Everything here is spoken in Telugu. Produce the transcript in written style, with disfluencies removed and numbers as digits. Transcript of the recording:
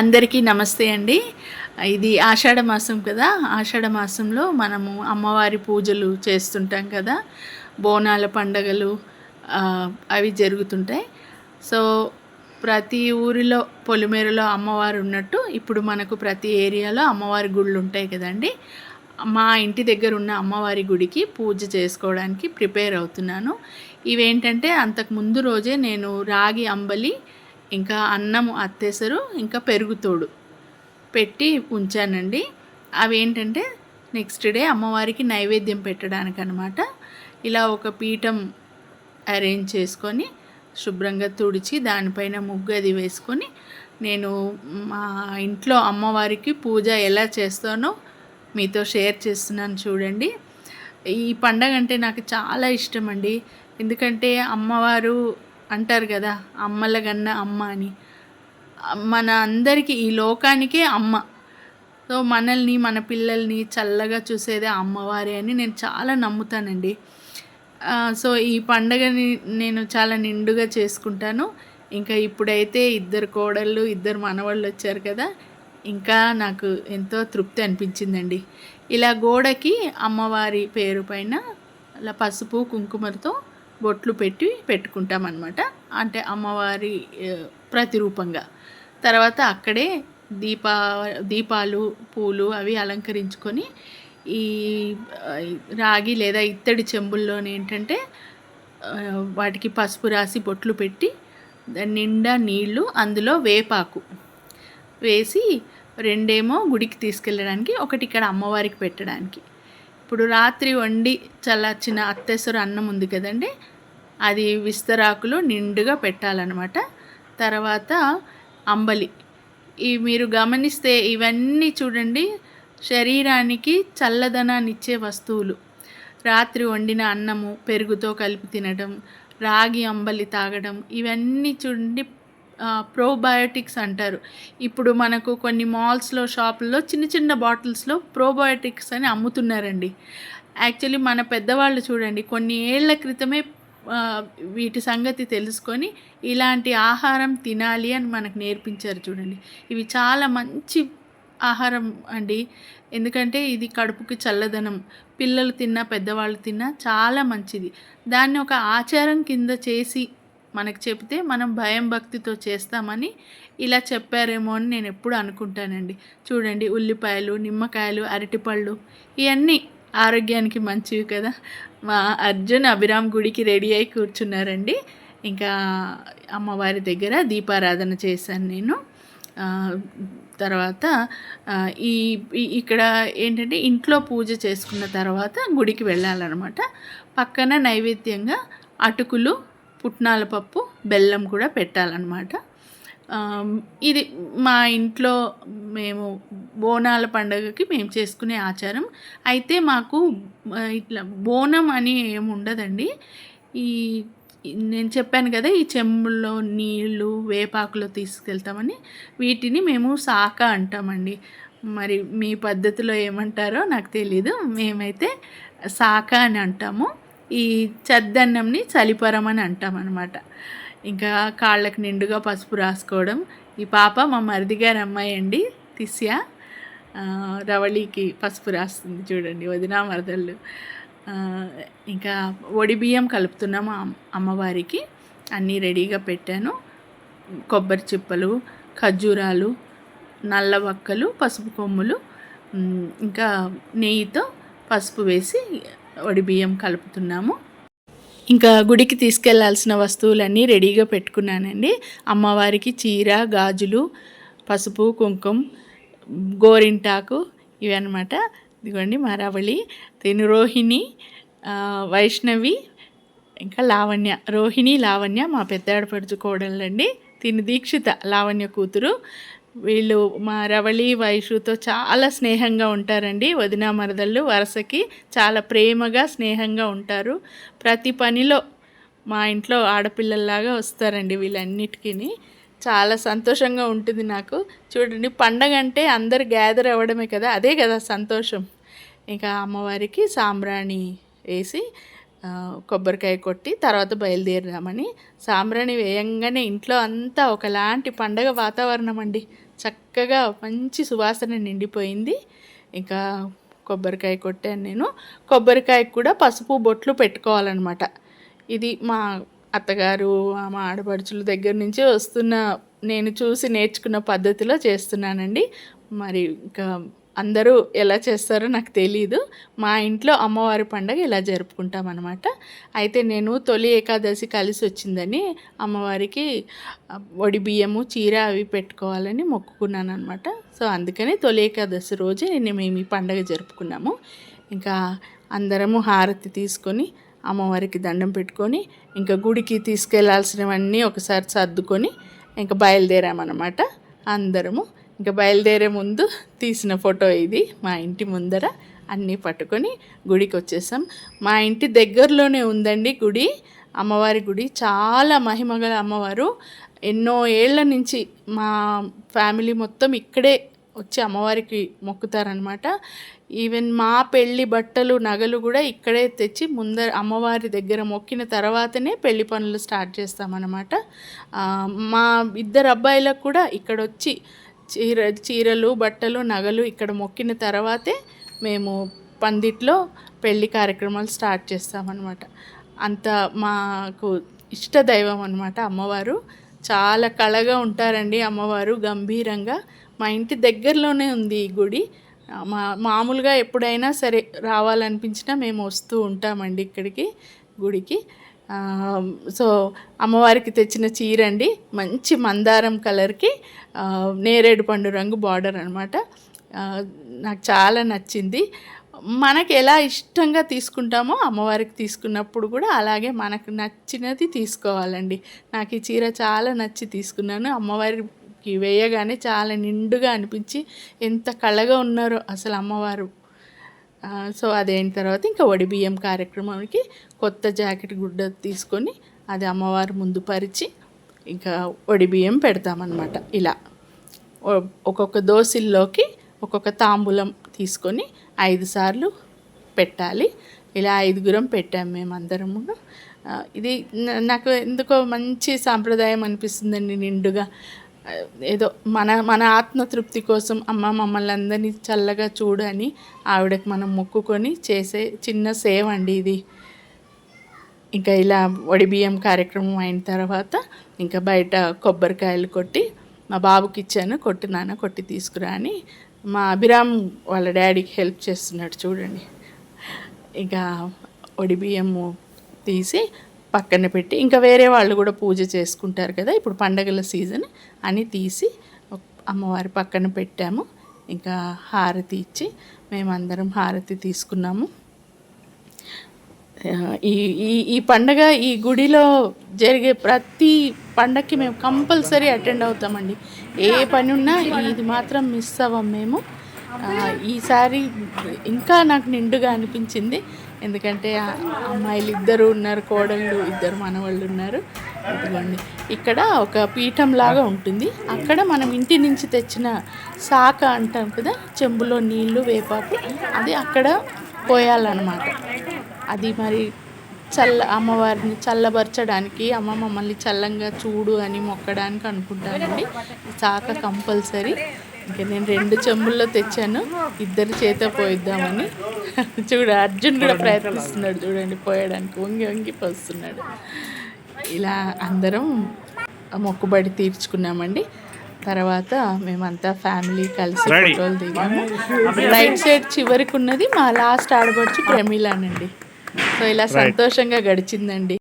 అందరికీ నమస్తే అండి. ఇది ఆషాఢ మాసం కదా! ఆషాఢ మాసంలో మనము అమ్మవారి పూజలు చేస్తుంటాం కదా! బోనాల పండగలు అవి జరుగుతుంటాయి. సో, ప్రతి ఊరిలో పొలిమేరలో అమ్మవారు ఉన్నట్టు ఇప్పుడు మనకు ప్రతి ఏరియాలో అమ్మవారి గుళ్ళు ఉంటాయి కదండీ! మా ఇంటి దగ్గర ఉన్న అమ్మవారి గుడికి పూజ చేసుకోవడానికి ప్రిపేర్ అవుతున్నాను. ఇవేంటంటే అంతకు ముందు రోజే నేను రాగి అంబలి, ఇంకా అన్నము అత్తెసరు, ఇంకా పెరుగుతోడు పెట్టి ఉంచానండి. అవేంటంటే నెక్స్ట్ డే అమ్మవారికి నైవేద్యం పెట్టడానికనమాట. ఇలా ఒక పీఠం అరేంజ్ చేసుకొని శుభ్రంగా తుడిచి దానిపైన ముగ్గు అది వేసుకొని నేను మా ఇంట్లో అమ్మవారికి పూజ ఎలా చేస్తానో మీతో షేర్ చేస్తున్నాను చూడండి. ఈ పండగ అంటే నాకు చాలా ఇష్టం అండి. ఎందుకంటే అమ్మవారు అంటారు కదా, అమ్మల గన్న అమ్మ అని. మన అందరికీ ఈ లోకానికే అమ్మ. సో మనల్ని మన పిల్లల్ని చల్లగా చూసేదే అమ్మవారే అని నేను చాలా నమ్ముతానండి. సో ఈ పండగని నేను చాలా నిండుగా చేసుకుంటాను. ఇంకా ఇప్పుడైతే ఇద్దరు కోడళ్ళు, ఇద్దరు మనవాళ్ళు వచ్చారు కదా, ఇంకా నాకు ఎంతో తృప్తి అనిపించిందండి. ఇలా గోడకి అమ్మవారి పేరు పైన అలా పసుపు కుంకుమతో బొట్లు పెట్టుకుంటామన్నమాట. అంటే అమ్మవారి ప్రతిరూపంగా. తర్వాత అక్కడే దీపాలు పూలు అవి అలంకరించుకొని ఈ రాగి లేదా ఇత్తడి చెంబుల్లోనే ఏంటంటే వాటికి పసుపు రాసి బొట్లు పెట్టి దాని నిండా నీళ్లు, అందులో వేపాకు వేసి రెండేమో గుడికి తీసుకెళ్ళడానికి, ఒకటి ఇక్కడ అమ్మవారికి పెట్టడానికి. ఇప్పుడు రాత్రి వండి చల్లార్చిన అత్తెసరు అన్నం ఉంది కదండి, అది విస్తరాకులు నిండుగా పెట్టాలన్నమాట. తర్వాత అంబలి. మీరు గమనిస్తే ఇవన్నీ చూడండి శరీరానికి చల్లదనాన్ని ఇచ్చే వస్తువులు. రాత్రి వండిన అన్నము పెరుగుతో కలిపి తినడం, రాగి అంబలి తాగడం, ఇవన్నీ చూడండి ప్రోబయోటిక్స్ అంటారు. ఇప్పుడు మనకు కొన్ని మాల్స్లో, షాపుల్లో చిన్న చిన్న బాటిల్స్లో ప్రోబయోటిక్స్ అని అమ్ముతున్నారండి. యాక్చువల్లీ మన పెద్దవాళ్ళు చూడండి కొన్ని ఏళ్ల క్రితమే వీటి సంగతి తెలుసుకొని ఇలాంటి ఆహారం తినాలి అని మనకు నేర్పించారు చూడండి. ఇవి చాలా మంచి ఆహారం అండి. ఎందుకంటే ఇది కడుపుకి చల్లదనం. పిల్లలు తిన్నా పెద్దవాళ్ళు తిన్నా చాలా మంచిది. దాన్ని ఒక ఆచారం కింద చేసి మనకు చెప్తే మనం భయం భక్తితో చేస్తామని ఇలా చెప్పారేమో అని నేను ఎప్పుడు అనుకుంటానండి. చూడండి ఉల్లిపాయలు, నిమ్మకాయలు, అరటిపళ్ళు ఇవన్నీ ఆరోగ్యానికి మంచివి కదా. మా అర్జున్ అభిరామ్ గుడికి రెడీ అయి కూర్చున్నారండి. ఇంకా అమ్మవారి దగ్గర దీపారాధన చేశాను నేను. తర్వాత ఇక్కడ ఏంటంటే ఇంట్లో పూజ చేసుకున్న తర్వాత గుడికి వెళ్ళాలన్నమాట. పక్కన నైవేద్యంగా అటుకులు, పుట్నాల పప్పు, బెల్లం కూడా పెట్టాలన్నమాట. ఇది మా ఇంట్లో మేము బోనాల పండుగకి మేము చేసుకునే ఆచారం. అయితే మాకు ఇట్లా బోనం అని ఏమి ఉండదండి. నేను చెప్పాను కదా, ఈ చెంబుల్లో నీళ్ళు వేపాకులో తీసుకెళ్తామని, వీటిని మేము సాక అంటామండి. మరి మీ పద్ధతిలో ఏమంటారో నాకు తెలీదు. మేమైతే సాక అని అంటాము. ఈ చద్దన్నంని చలిపరం అని అంటామన్నమాట. ఇంకా కాళ్ళకి నిండుగా పసుపు రాసుకోవడం. ఈ పాప మా మరిది గారి అమ్మాయి అండి, తిస్య. రవళికి పసుపు రాస్తుంది చూడండి, వదినా మరదళ్ళు. ఇంకా ఒడి బియ్యం కలుపుతున్నాము అమ్మవారికి. అన్నీ రెడీగా పెట్టాను. కొబ్బరి చిప్పలు, ఖర్జూరాలు, నల్ల వక్కలు, పసుపు కొమ్ములు, ఇంకా నెయ్యితో పసుపు వేసి ఒడి బియ్యం కలుపుతున్నాము. ఇంకా గుడికి తీసుకెళ్లాల్సిన వస్తువులన్నీ రెడీగా పెట్టుకున్నానండి. అమ్మవారికి చీర, గాజులు, పసుపు, కుంకుమ, గోరింటాకు ఇవి అన్నమాట. ఇదిగోండి మా రవళి, తిను రోహిణి, వైష్ణవి, ఇంకా లావణ్య. రోహిణి, లావణ్య మా పెద్ద ఆడపడుచు కోడళ్ళండి. తిను దీక్షిత, లావణ్య కూతురు. వీళ్ళు మా రవళి, వైషుతో చాలా స్నేహంగా ఉంటారండి. వదినా మరదళ్ళు వరుసకి చాలా ప్రేమగా స్నేహంగా ఉంటారు. ప్రతి పనిలో మా ఇంట్లో ఆడపిల్లల్లాగా వస్తారండి వీళ్ళన్నిటికీ. చాలా సంతోషంగా ఉంటుంది నాకు. చూడండి, పండగ అంటే అందరు గ్యాదర్ అవ్వడమే కదా, అదే కదా సంతోషం. ఇంకా అమ్మవారికి సాంబ్రాణి వేసి కొబ్బరికాయ కొట్టి తర్వాత బయలుదేరామని. సాంబ్రాణి వేయంగానే ఇంట్లో అంతా ఒకలాంటి పండగ వాతావరణం అండి. చక్కగా మంచి సువాసన నిండిపోయింది. ఇంకా కొబ్బరికాయ కొట్టాను నేను. కొబ్బరికాయకు కూడా పసుపు బొట్లు పెట్టుకోవాలన్నమాట. ఇది మా అత్తగారు మా ఆడపడుచుల దగ్గర నుంచి వస్తున్న నేను చూసి నేర్చుకున్న పద్ధతిలో చేస్తున్నానండి. మరి ఇంకా అందరూ ఎలా చేస్తారో నాకు తెలీదు. మా ఇంట్లో అమ్మవారి పండగ ఇలా జరుపుకుంటాం అన్నమాట. అయితే నేను తొలి ఏకాదశి కలిసి వచ్చిందని అమ్మవారికి వడి బియ్యము చీర అవి పెట్టుకోవాలని మొక్కుకున్నాను అనమాట. సో అందుకని తొలి ఏకాదశి రోజే మేము ఈ పండగ జరుపుకున్నాము. ఇంకా అందరము హారతి తీసుకొని అమ్మవారికి దండం పెట్టుకొని ఇంకా గుడికి తీసుకెళ్లాల్సినవన్నీ ఒకసారి సర్దుకొని ఇంకా బయలుదేరామన్నమాట అందరము. ఇంకా బయలుదేరే ముందు తీసిన ఫోటో ఇది. మా ఇంటి ముందర అన్నీ పట్టుకొని గుడికి వచ్చేసాం. మా ఇంటి దగ్గరలోనే ఉందండి గుడి, అమ్మవారి గుడి. చాలా మహిమగల అమ్మవారు. ఎన్నో ఏళ్ల నుంచి మా ఫ్యామిలీ మొత్తం ఇక్కడే వచ్చి అమ్మవారికి మొక్కుతారనమాట. ఈవెన్ మా పెళ్ళి బట్టలు నగలు కూడా ఇక్కడే తెచ్చి ముందర అమ్మవారి దగ్గర మొక్కిన తర్వాతనే పెళ్లి పనులు స్టార్ట్ చేస్తామన్నమాట. మా ఇద్దరు అబ్బాయిలకు కూడా ఇక్కడ వచ్చి చీరలు బట్టలు నగలు ఇక్కడ మొక్కిన తర్వాతే మేము పందిట్లో పెళ్లి కార్యక్రమాలు స్టార్ట్ చేస్తామన్నమాట. అంత మాకు ఇష్ట దైవం అనమాట అమ్మవారు. చాలా కళగా ఉంటారండి అమ్మవారు, గంభీరంగా. మా ఇంటి దగ్గరలోనే ఉంది ఈ గుడి. మామూలుగా ఎప్పుడైనా సరే రావాలనిపించినా మేము వస్తూ ఉంటామండి ఇక్కడికి గుడికి. సో అమ్మవారికి తెచ్చిన చీర అండి, మంచి మందారం కలర్కి నేరేడు పండు రంగు బార్డర్ అనమాట. నాకు చాలా నచ్చింది. మనకి ఎలా ఇష్టంగా తీసుకుంటామో అమ్మవారికి తీసుకున్నప్పుడు కూడా అలాగే మనకు నచ్చినది తీసుకోవాలండి. నాకు ఈ చీర చాలా నచ్చి తీసుకున్నాను. అమ్మవారికి వేయగానే చాలా నిండుగా అనిపించి ఎంత కళగా ఉన్నారో అసలు అమ్మవారు. సో అదైన తర్వాత ఇంకా వడి బియ్యం కార్యక్రమానికి కొత్త జాకెట్ గుడ్డ తీసుకొని అది అమ్మవారి ముందు పరిచి ఇంకా వడి బియ్యం పెడతామన్నమాట. ఇలా ఒక్కొక్క దోసిల్లోకి ఒక్కొక్క తాంబూలం తీసుకొని 5 సార్లు పెట్టాలి. ఇలా 5గురం పెట్టాము మేమందరము. ఇది నాకు ఎందుకో మంచి సాంప్రదాయం అనిపిస్తుందండి. నిండుగా ఏదో మన ఆత్మతృప్తి కోసం అమ్మ మమ్మల్ని అందరినీ చల్లగా చూడని ఆవిడకి మనం మొక్కుకొని చేసే చిన్న సేవ అండి ఇది. ఇంకా ఇలా వడి బియ్యం కార్యక్రమం అయిన తర్వాత ఇంకా బయట కొబ్బరికాయలు కొట్టి మా బాబుకి ఇచ్చాను. కొట్టి నాన్న కొట్టి తీసుకురా అని. మా అభిరామ్ వాళ్ళ డాడీకి హెల్ప్ చేస్తున్నాడు చూడండి. ఇంకా వడి బియ్యము తీసి పక్కన పెట్టి ఇంకా వేరే వాళ్ళు కూడా పూజ చేసుకుంటారు కదా, ఇప్పుడు పండగల సీజన్ అని తీసి అమ్మవారి పక్కన పెట్టాము. ఇంకా హారతి ఇచ్చి మేమందరం హారతి తీసుకున్నాము. ఈ పండగ ఈ గుడిలో జరిగే ప్రతి పండగకి మేము కంపల్సరీ అటెండ్ అవుతామండి. ఏ పని ఉన్నా ఇది మాత్రం మిస్ అవ్వం మేము. ఈసారి ఇంకా నాకు నిండుగా అనిపించింది. ఎందుకంటే అమ్మాయిలు 2 ఉన్నారు, కోడళ్ళు 2 మనవాళ్ళు ఉన్నారు. ఇదిగోండి ఇక్కడ ఒక పీఠం లాగా ఉంటుంది. అక్కడ మనం ఇంటి నుంచి తెచ్చిన శాఖ అంటాం కదా, చెంబులో నీళ్లు వేపాకు, అది అక్కడ పోయాలన్నమాట. అది మరి అమ్మవారిని చల్లబరచడానికి, అమ్మ మమ్మల్ని చల్లంగా చూడు అని మొక్కడానికి అనుకుంటానండి. శాఖ కంపల్సరీ. ఇంకా నేను 2 చెంబుల్లో తెచ్చాను, 2 చేత పోయిద్దామని. అర్జున్ కూడా ప్రయత్నిస్తున్నాడు చూడండి పోయడానికి, వంగి వంగి పోస్తున్నాడు. ఇలా అందరం మొక్కుబడి తీర్చుకున్నామండి. తర్వాత మేమంతా ఫ్యామిలీ కలిసి ఫోటోలు దిగాము. రైట్ సైడ్ చివరికి ఉన్నది మా లాస్ట్ ఆడపడుచు ప్రమీలానండి. సో ఇలా సంతోషంగా గడిచిందండి.